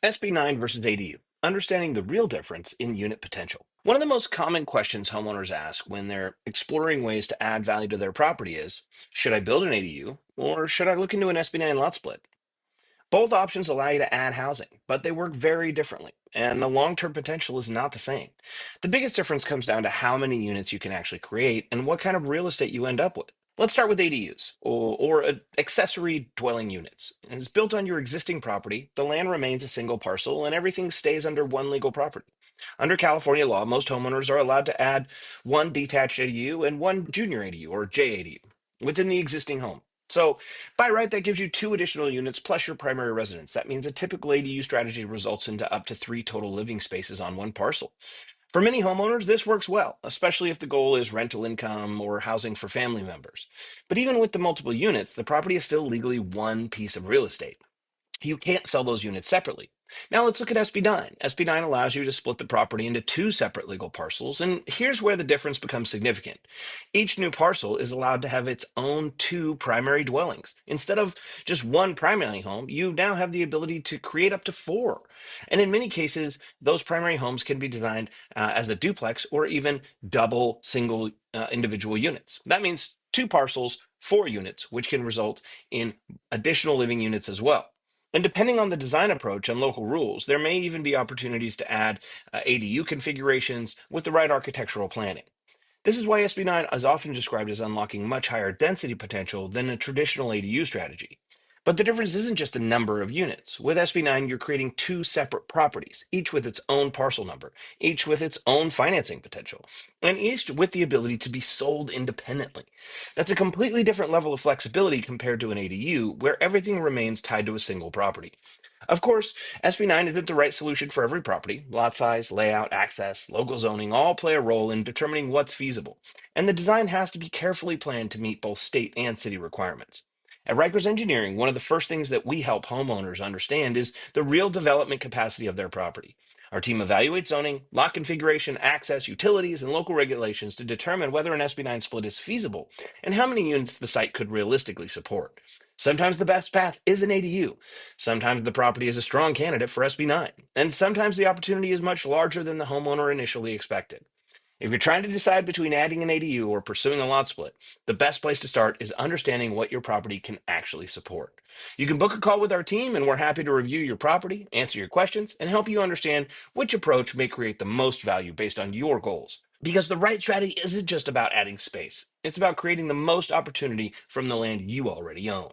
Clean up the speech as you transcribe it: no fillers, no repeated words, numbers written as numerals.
SB9 versus ADU. Understanding the real difference in unit potential. One of the most common questions homeowners ask when they're exploring ways to add value to their property is, should I build an ADU or should I look into an SB9 lot split? Both options allow you to add housing, but they work very differently, and the long-term potential is not the same. The biggest difference comes down to how many units you can actually create and what kind of real estate you end up with. Let's start with ADUs, or accessory dwelling units. It's built on your existing property, the land remains a single parcel, and everything stays under one legal property. Under California law, most homeowners are allowed to add one detached ADU and one junior ADU, or JADU, within the existing home. So by right, that gives you two additional units plus your primary residence. That means a typical ADU strategy results into up to three total living spaces on one parcel. For many homeowners, this works well, especially if the goal is rental income or housing for family members. But even with the multiple units, the property is still legally one piece of real estate. You can't sell those units separately. Now let's look at SB9. SB9 allows you to split the property into two separate legal parcels, and here's where the difference becomes significant. Each new parcel is allowed to have its own two primary dwellings. Instead of just one primary home, you now have the ability to create up to four. And in many cases, those primary homes can be designed as a duplex or even double single individual units. That means two parcels, four units, which can result in additional living units as well. And depending on the design approach and local rules, there may even be opportunities to add ADU configurations with the right architectural planning. This is why SB9 is often described as unlocking much higher density potential than a traditional ADU strategy. But the difference isn't just the number of units. With SB9, you're creating two separate properties, each with its own parcel number, each with its own financing potential, and each with the ability to be sold independently. That's a completely different level of flexibility compared to an ADU, where everything remains tied to a single property. Of course, SB9 isn't the right solution for every property. Lot size, layout, access, local zoning all play a role in determining what's feasible, and the design has to be carefully planned to meet both state and city requirements. At Riechers Engineering, one of the first things that we help homeowners understand is the real development capacity of their property. Our team evaluates zoning, lot configuration, access, utilities, and local regulations to determine whether an SB9 split is feasible and how many units the site could realistically support. Sometimes the best path is an ADU. Sometimes the property is a strong candidate for SB9, and sometimes the opportunity is much larger than the homeowner initially expected. If you're trying to decide between adding an ADU or pursuing a lot split, the best place to start is understanding what your property can actually support. You can book a call with our team, and we're happy to review your property, answer your questions, and help you understand which approach may create the most value based on your goals. Because the right strategy isn't just about adding space, it's about creating the most opportunity from the land you already own.